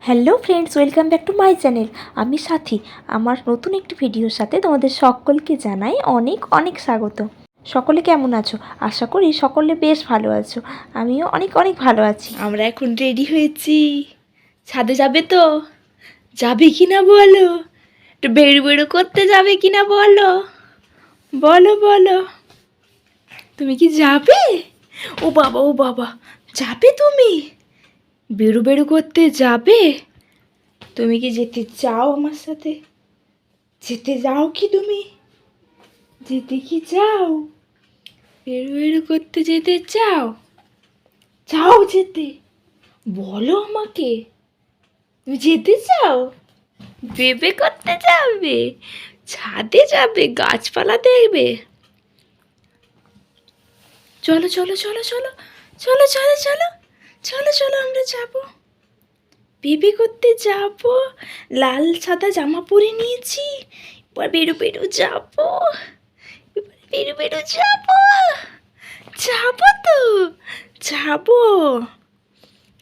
Hello friends, welcome back to my channel. আমি সাথী। আমার নতুন একটি ভিডিওর সাথে তোমাদের সকলকে জানাই অনেক অনেক স্বাগত। সকলে কেমন আছো? আশা করি সকলে বেশ ভালো আছো। আমিও অনেক অনেক ভালো আছি। আমরা এখন রেডি হয়েছি। ছাদে যাবে তো? যাবে কি না বলো? একটু বেড়ু বেড়ু করতে যাবে কি না বলো? বলো বলো, তুমি কি যাবে? ও বাবা ও বাবা, যাবে তুমি? বেড়ু বেড়ু করতে যাবে? তুমি কি যেতে চাও আমার সাথে? যেতে যাও কি তুমি? যেতে কি চাও? বেড়ু বেড়ু করতে যেতে চাও? চাও যেতে? বলো আমাকে, তুমি যেতে চাও? বেবে করতে যাবে? ছাদে যাবে? গাছপালা দেখবে? চলো চলো চলো চলো চলো চলো চলো চলো চলো আমরা যাব। বেবে করতে যাব। লাল সাদা জামা পরে নিয়েছি। এবার বেরো বেরো যাব। এবার বেরো বেরো যাব। যাব তো, যাব।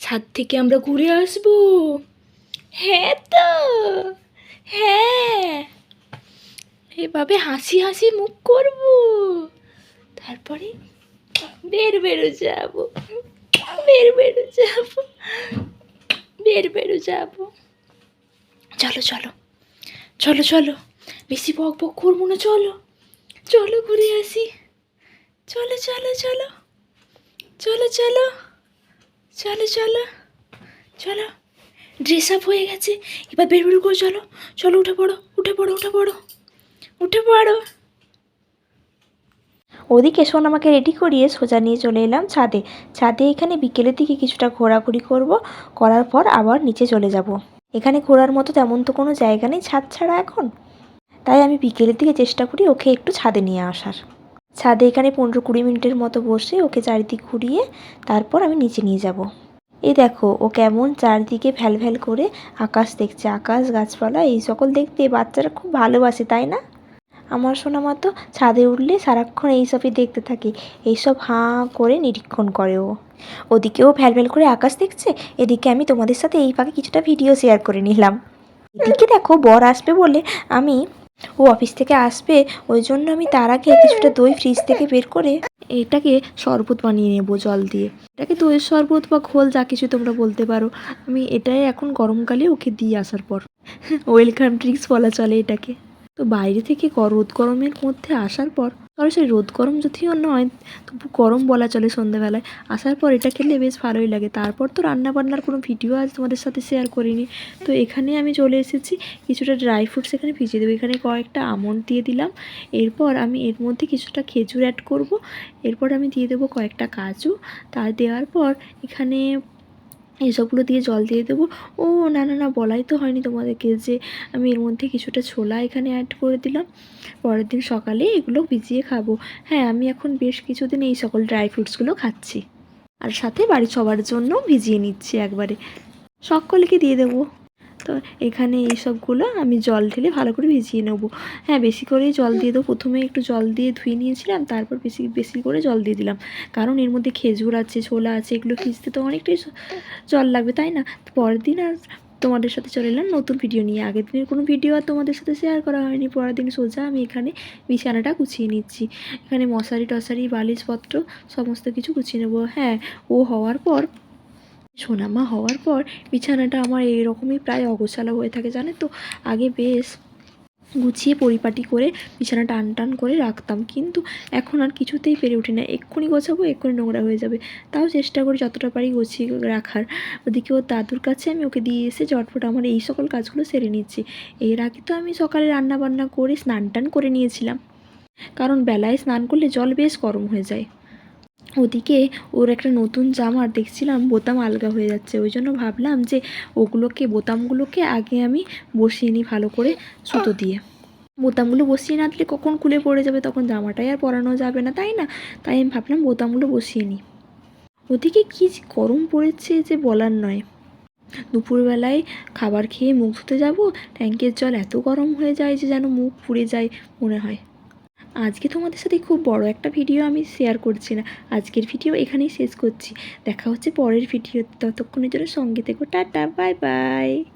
ছাদ থেকে আমরা ঘুরে আসবো। হ্যাঁ তো, হ্যাঁ। এভাবে হাসি হাসি মুখ করব, তারপরে বেরো যাব, বেরো যাব, বেরো যাব। চলো চলো চলো চলো, বেশি বক বক করবো না, চলো চলো ঘুরে আসি। চলো চলো চলো চলো চলো চলো চলো চলো। ড্রেস আপ হয়ে গেছে, এবার বের করে চলো। চলো উঠে পড়ো উঠে পড়ো উঠে পড়ো উঠে পড়ো। ওদিকে আমাকে রেডি করিয়ে সোজা নিয়ে চলে এলাম ছাদে। ছাদে এখানে বিকেলের দিকে কিছুটা ঘোরাঘুরি করব, করার পর আবার নিচে চলে যাব। এখানে ঘোরার মতো তেমন তো কোনো জায়গা নেই ছাদ ছাড়া এখন, তাই আমি বিকেলের দিকে চেষ্টা করি ওকে একটু ছাদে নিয়ে আসার। ছাদে এখানে 15-20 মিনিটের মতো বসে ওকে চারিদিক ঘুরিয়ে তারপর আমি নিচে নিয়ে যাব। এই দেখো ও কেমন চারদিকে ভ্যাল ভ্যাল করে আকাশ দেখছে। আকাশ, গাছপালা এই সকল দেখতে বাচ্চারা খুব ভালোবাসে, তাই না? আমার সোনামা তো ছাদে উঠলে সারাক্ষণ এইসবই দেখতে থাকে। এইসব হাঁ করে নিরীক্ষণ করে ও। ওদিকেও ভ্যাল ভ্যাল করে আকাশ দেখছে, এদিকে আমি তোমাদের সাথে এই ফাঁকে কিছুটা ভিডিও শেয়ার করে নিলাম। এদিকে দেখো বর আসবে বলে আমি, ও অফিস থেকে আসবে ওই জন্য আমি তার আগে কিছুটা দই ফ্রিজ থেকে বের করে এটাকে শরবত বানিয়ে নেবো জল দিয়ে। এটাকে দইয়ের শরবত বা ঘোল যা কিছু তোমরা বলতে পারো। আমি এটাই এখন গরমকালে ওকে দিয়ে আসার পর ওয়েলকাম ড্রিঙ্কস বলা চলে এটাকে। তো বাইরে থেকে রোদ গরমের মধ্যে আসার পর, সেই রোদ গরম যদিও নয় তবু গরম বলা চলে, সন্ধ্যাবেলায় আসার পর এটা খেলে বেশ ভালোই লাগে। তারপর তো রান্নাবান্নার কোনো ভিডিও আজ তোমাদের সাথে শেয়ার করিনি। তো এখানে আমি চলে এসেছি কিছুটা ড্রাই ফ্রুটস এখানে ভিজিয়ে দেবো। এখানে কয়েকটা আমন্ড দিয়ে দিলাম। এরপর আমি এর মধ্যে কিছুটা খেজুর অ্যাড করব। এরপর আমি দিয়ে দেবো কয়েকটা কাজু। তা দেওয়ার পর এখানে এসবগুলো দিয়ে জল দিয়ে দেবো। ও না না না, বলাই তো হয়নি তোমাদেরকে যে আমি এর মধ্যে কিছুটা ছোলা এখানে অ্যাড করে দিলাম। পরের দিন সকালে এগুলো ভিজিয়ে খাবো। হ্যাঁ, আমি এখন বেশ কিছুদিন এই সকল ড্রাই ফ্রুটসগুলো খাচ্ছি, আর সাথে বাড়ির সবার জন্য ভিজিয়ে নিচ্ছি একবারে, সকলকে দিয়ে দেবো। তো এখানে এই সবগুলো আমি জল ঢেলে ভালো করে ভিজিয়ে নেব। হ্যাঁ, বেশি করেই জল দিয়ে দেবো। প্রথমে একটু জল দিয়ে ধুয়ে নিয়েছিলাম, তারপর বেশি বেশি করে জল দিয়ে দিলাম, কারণ এর মধ্যে খেজুর আছে, ছোলা আছে, এগুলো ভিজতে তো অনেকটাই জল লাগবে, তাই না? পরের দিন আর তোমাদের সাথে চলে এলাম নতুন ভিডিও নিয়ে। আগের দিনের কোনো ভিডিও আর তোমাদের সাথে শেয়ার করা হয়নি। পরের দিন সোজা আমি এখানে বিছানাটা গুছিয়ে নিচ্ছি। এখানে মশারি টশারি বালিশপত্র সমস্ত কিছু গুছিয়ে নেবো। হ্যাঁ, ও হওয়ার পর, সোনামা হওয়ার পর বিছানাটা আমার এইরকমই প্রায় অগোছালো হয়ে থাকে, জানে তো। আগে বেশ গুছিয়ে পরিপাটি করে বিছানা টান টান করে রাখতাম, কিন্তু এখন আর কিছুতেই পেরে উঠি না। এক্ষুনি গোছাবো, এক্ষুনি নোংরা হয়ে যাবে। তাও চেষ্টা করি যতটা পারি গুছিয়ে রাখার। ওদিকে ওর দাদুর কাছে আমি ওকে দিয়ে এসে ঝটফট আমার এই সকল কাজগুলো সেরে নিচ্ছি। এর আগে তো আমি সকালে রান্না বান্না করে স্নান টান করে নিয়েছিলাম, কারণ বেলায় স্নান করলে জল বেশ গরম হয়ে যায়। ওদিকে ওর একটা নতুন জামার দেখছিলাম বোতাম আলগা হয়ে যাচ্ছে, ওই জন্য ভাবলাম যে বোতামগুলোকে আগে আমি বসিয়ে নিই ভালো করে সুতো দিয়ে। বোতামগুলো বসিয়ে না দিলে কখন খুলে পড়ে যাবে, তখন জামাটাই আর পরানো যাবে না, তাই না? তাই আমি ভাবলাম বোতামগুলো বসিয়ে নিই। ওদিকে কী গরম পড়েছে যে বলার নয়। দুপুরবেলায় খাবার খেয়ে মুখ ধুতে যাব, ট্যাঙ্কের জল এত গরম হয়ে যায় যে যেন মুখ পুড়ে যায় মনে হয়। আজকে তোমাদের সাথে খুব বড় একটা ভিডিও আমি শেয়ার করছি না, আজকের ভিডিও এখানেই শেষ করছি। দেখা হচ্ছে পরের ভিডিও, ততক্ষণের জন্য সঙ্গে থেকো। Tata, bye bye.